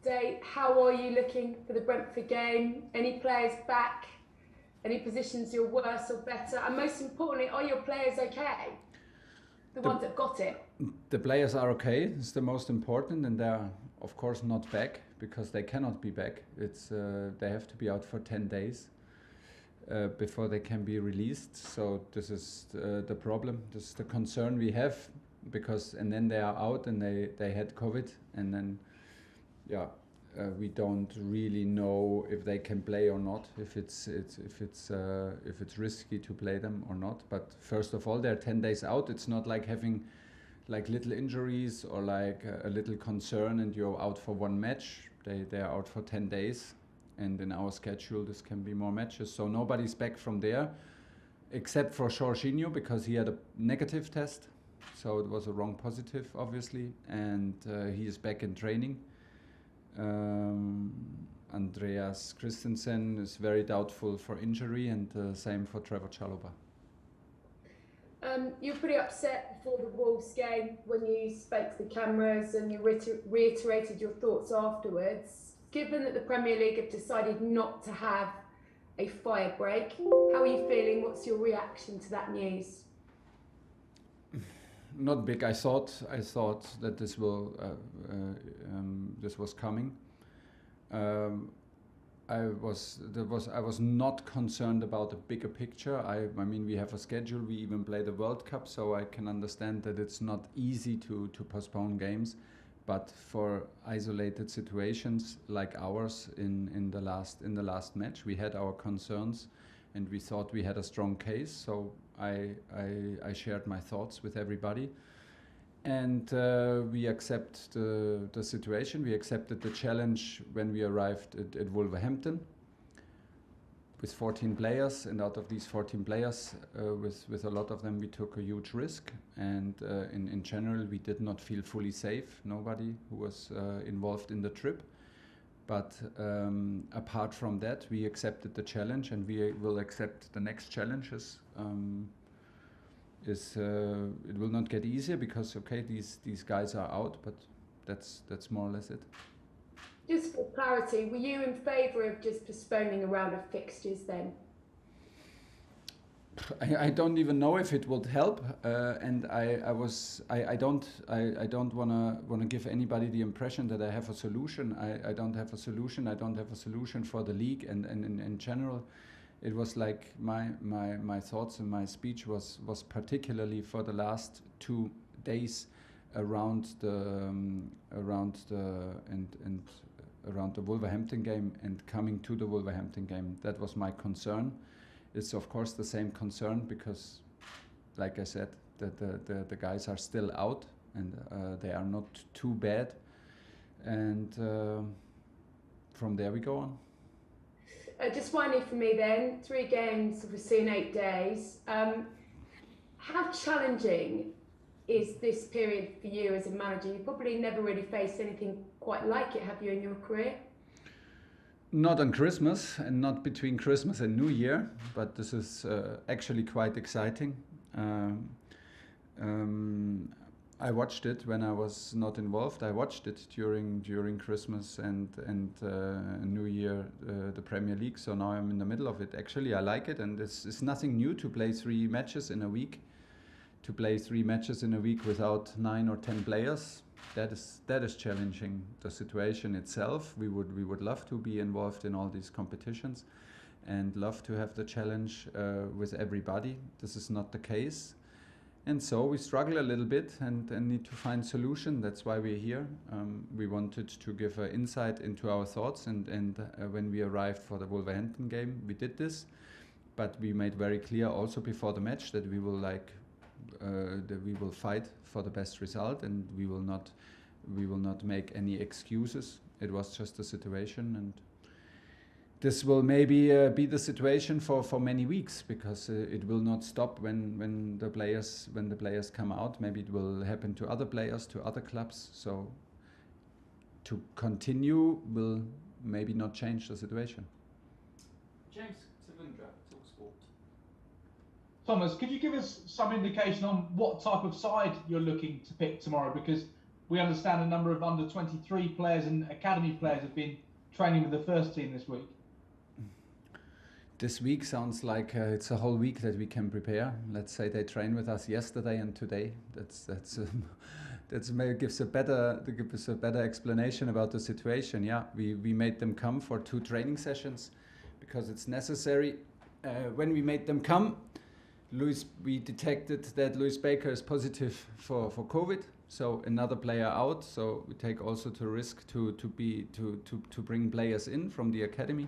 today. How are you looking for the Brentford game? Any players back? Any positions you're worse or better? And most importantly, are your players okay? The ones that got it. The players are okay. It's the most important, and they're of course not back because they cannot be back. It's they have to be out for 10 days before they can be released. So this is the problem. This is the concern we have, because and then they are out and they had COVID, and then we don't really know if they can play or not, if it's risky to play them or not. But first of all, they're 10 days out. It's not like having like little injuries or like a little concern and you're out for one match. They are out for 10 days, and in our schedule this can be more matches. So nobody's back from there except for Jorginho, because he had a negative test, so it was a wrong positive obviously, and he is back in training. Andreas Christensen is very doubtful for injury, and same for Trevor Chalobah. You were pretty upset before the Wolves game when you spoke to the cameras, and you reiterated your thoughts afterwards. Given that the Premier League have decided not to have a fire break, how are you feeling? What's your reaction to that news? Not big. I thought that this was coming. I was not concerned about the bigger picture. I mean, we have a schedule. We even play the World Cup, so I can understand that it's not easy to postpone games. But for isolated situations like ours in the last match, we had our concerns, and we thought we had a strong case. So I shared my thoughts with everybody, and we accept the situation. We accepted the challenge when we arrived at Wolverhampton with 14 players, and out of these 14 players, with a lot of them we took a huge risk, and in general we did not feel fully safe, nobody who was involved in the trip. But apart from that, we accepted the challenge, and we will accept the next challenges. It will not get easier because these guys are out, but that's more or less it. Just for clarity, were you in favour of just postponing a round of fixtures then? I don't even know if it would help, and I don't wanna give anybody the impression that I have a solution. I don't have a solution. I don't have a solution for the league, and in general, it was like my thoughts and my speech was particularly for the last 2 days around the Wolverhampton game and coming to the Wolverhampton game. That was my concern. It's of course the same concern because, like I said, the guys are still out, and they are not too bad, and from there we go on. Just finally for me then, 3 games obviously in 8 days. How challenging is this period for you as a manager? You probably never really faced anything quite like it, have you, in your career? Not on Christmas, and not between Christmas and New Year, but this is actually quite exciting. I watched it when I was not involved. I watched it during Christmas and New Year, the Premier League. So now I'm in the middle of it. Actually, I like it, and it's nothing new to play 3 matches in a week. To play 3 matches in a week without 9 or 10 players, that is challenging the situation itself. We would love to be involved in all these competitions, and love to have the challenge with everybody. This is not the case. And so we struggle a little bit and need to find solution. That's why we're here. We wanted to give an insight into our thoughts, and when we arrived for the Wolverhampton game, we did this. But we made very clear also before the match that we will fight for the best result, and we will not make any excuses. It was just a situation, and this will maybe be the situation for many weeks, because it will not stop when the players come out. Maybe it will happen to other players, to other clubs. So to continue will maybe not change the situation. James Savundra, Talksport. Thomas, could you give us some indication on what type of side you're looking to pick tomorrow? Because we understand a number of under-23 players and academy players have been training with the first team this week. This week sounds like it's a whole week that we can prepare. Let's say they train with us yesterday and today. That gives us a better explanation about the situation. Yeah, we made them come for 2 training sessions because it's necessary. When we made them come, we detected that Lewis Baker is positive for COVID, so another player out. So we take also the risk to bring players in from the academy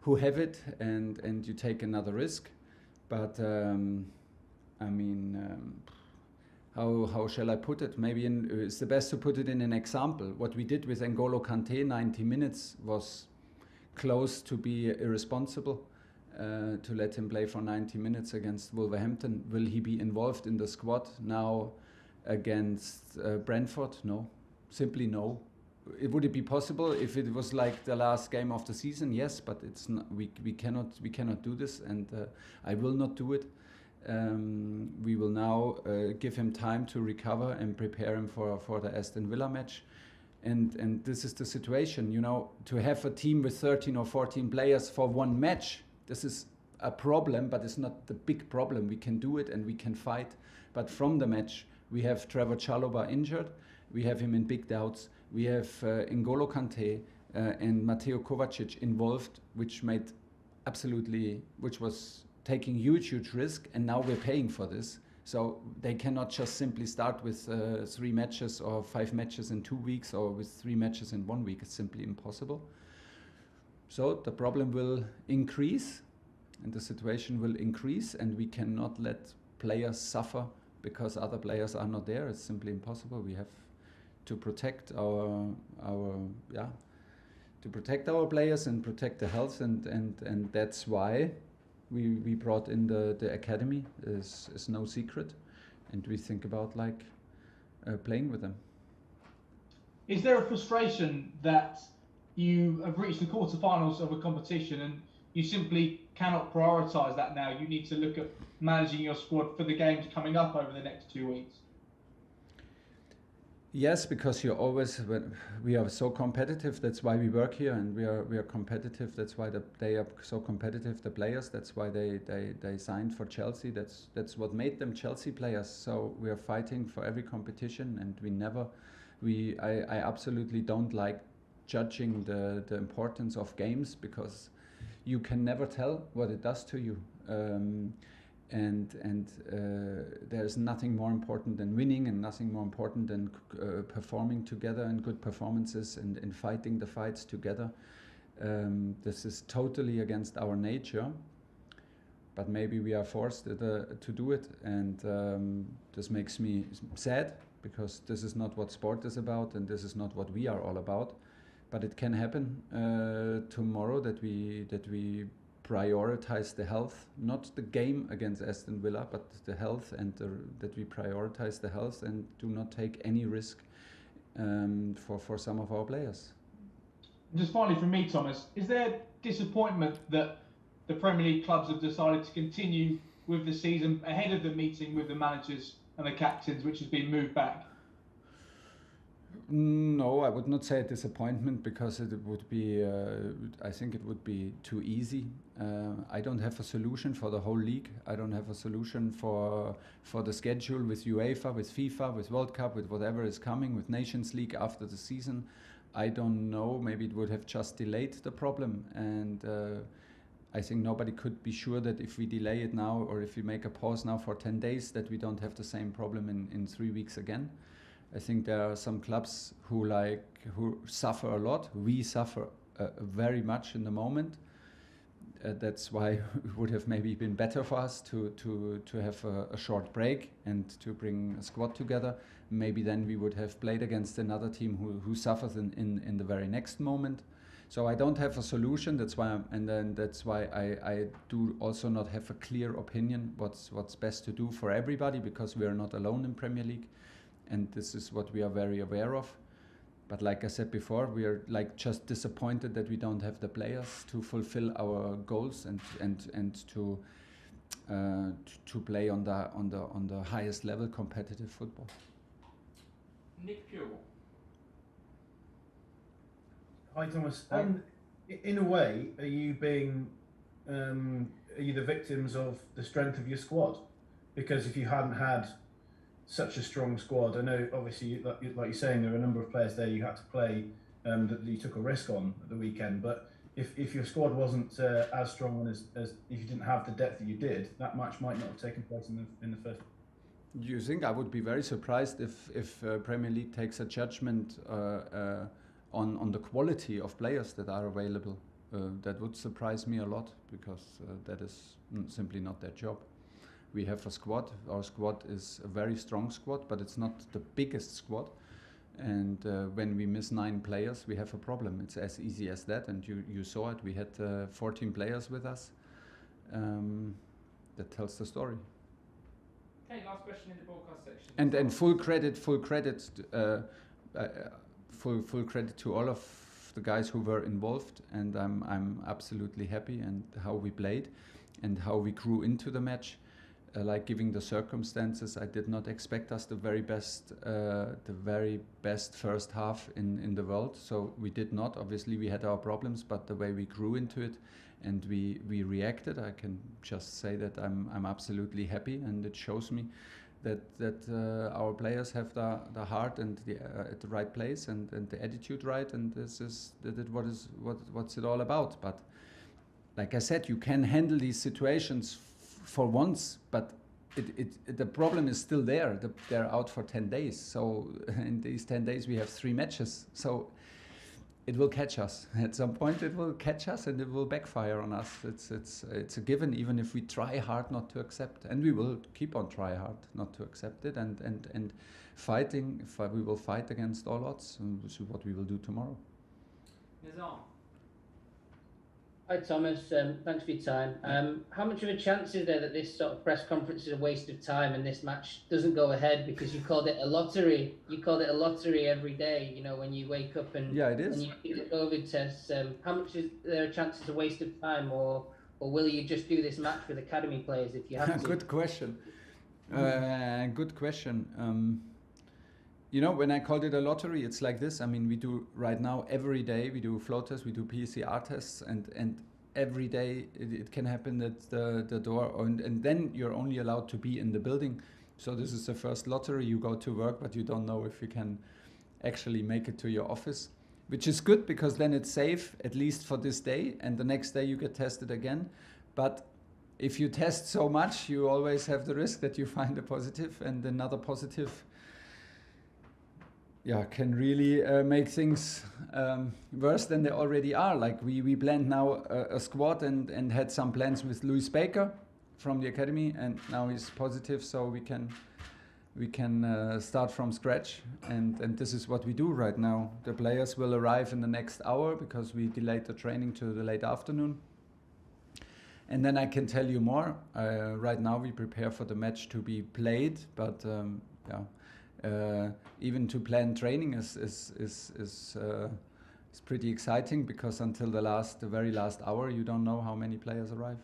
who have it, and you take another risk. But how shall I put it? Maybe it's the best to put it in an example. What we did with N'Golo Kante, 90 minutes, was close to be irresponsible. To let him play for 90 minutes against Wolverhampton. Will he be involved in the squad now against Brentford? No, simply no. Would it be possible if it was like the last game of the season? Yes, but it's not. We cannot do this, and I will not do it. We will now give him time to recover and prepare him for the Aston Villa match. And this is the situation, you know, to have a team with 13 or 14 players for one match. This is a problem, but it's not the big problem. We can do it and we can fight. But from the match, we have Trevor Chalobah injured. We have him in big doubts. We have N'Golo Kante and Mateo Kovacic involved, which was taking huge risk. And now we're paying for this. So they cannot just simply start with 3 matches or 5 matches in 2 weeks or with 3 matches in 1 week. It's simply impossible. So the problem will increase and the situation will increase, and we cannot let players suffer because other players are not there. It's simply impossible. We have to protect our players and protect the health, and that's why we brought in the academy. Is no secret, and we think about playing with them. Is there a frustration that you have reached the quarterfinals of a competition and you simply cannot prioritise that now? You need to look at managing your squad for the games coming up over the next 2 weeks. Yes, because we are so competitive. That's why we work here, and we are competitive. That's why they are so competitive, the players. That's why they signed for Chelsea. That's what made them Chelsea players. So we are fighting for every competition, and I absolutely don't like judging the importance of games, because you can never tell what it does to you. There's nothing more important than winning, and nothing more important than performing together and good performances and fighting the fights together. This is totally against our nature, but maybe we are forced to do it, and this makes me sad, because this is not what sport is about, and this is not what we are all about. But it can happen tomorrow that we prioritize the health, not the game against Aston Villa, but the health, and that we prioritize the health and do not take any risk for some of our players. Just finally from me, Thomas, is there disappointment that the Premier League clubs have decided to continue with the season ahead of the meeting with the managers and the captains, which has been moved back? No, I would not say a disappointment, because it would be, I think it would be too easy. I don't have a solution for the whole league. I don't have a solution for the schedule with UEFA, with FIFA, with World Cup, with whatever is coming, with Nations League after the season. I don't know, maybe it would have just delayed the problem. And I think nobody could be sure that if we delay it now, or if we make a pause now for 10 days, that we don't have the same problem in 3 weeks again. I think there are some clubs who suffer a lot. We suffer very much in the moment. That's why it would have maybe been better for us to have a short break and to bring a squad together. Maybe then we would have played against another team who suffers in the very next moment. So I don't have a solution. That's why I do also not have a clear opinion what's best to do for everybody, because we are not alone in Premier League. And this is what we are very aware of. But like I said before, we are just disappointed that we don't have the players to fulfill our goals and to play on the highest level competitive football. Nick Pure. Hi Thomas. In a way, are you the victims of the strength of your squad? Because if you hadn't had such a strong squad, I know obviously, like you're saying, there are a number of players there you had to play that you took a risk on at the weekend. But if your squad wasn't as strong as if you didn't have the depth that you did, that match might not have taken place in the first. Do you think? I would be very surprised if Premier League takes a judgment on the quality of players that are available. That would surprise me a lot, because that is simply not their job. We have a squad. Our squad is a very strong squad, but it's not the biggest squad. And when we miss 9 players, we have a problem. It's as easy as that. And you saw it. We had 14 players with us. That tells the story. Okay, last question in the broadcast section. And full credit to all of the guys who were involved. And I'm absolutely happy and how we played and how we grew into the match. Like, given the circumstances, I did not expect us the very best first half in the world. So we did not. Obviously, we had our problems, but the way we grew into it and we reacted, I can just say that I'm absolutely happy, and it shows me that our players have the heart and at the right place and the attitude right, and this is what's it all about. But like I said, you can handle these situations for once, but the problem is still there. They're out for 10 days. So in these 10 days we have 3 matches. So it will catch us at some point. It will catch us and it will backfire on us. It's a given, even if we try hard not to accept, and we will keep on try hard not to accept it, and fighting. We will fight against all odds, and this is what we will do tomorrow. Nizam. Hi Thomas, thanks for your time. How much of a chance is there that this sort of press conference is a waste of time and this match doesn't go ahead, because you called it a lottery? You called it a lottery every day, you know, when you wake up and, yeah, it is. and you do the COVID tests. How much is there a chance it's a waste of time, or will you just do this match with academy players if you have to? Good question. Good question. You know, when I called it a lottery, it's like this. I mean, we do right now every day, we do flow tests, we do PCR tests, and every day it can happen that the door, and then you're only allowed to be in the building. So this is the first lottery. You go to work, but you don't know if you can actually make it to your office, which is good, because then it's safe, at least for this day, and the next day you get tested again. But if you test so much, you always have the risk that you find a positive, and another positive can really make things worse than they already are. Like we planned now a squad and had some plans with Louis Baker from the academy, and now he's positive, so we can start from scratch, and this is what we do right now. The players will arrive in the next hour, because we delayed the training to the late afternoon, and then I can tell you more. Right now we prepare for the match to be played, but even to plan training is pretty exciting, because until the very last hour you don't know how many players arrive.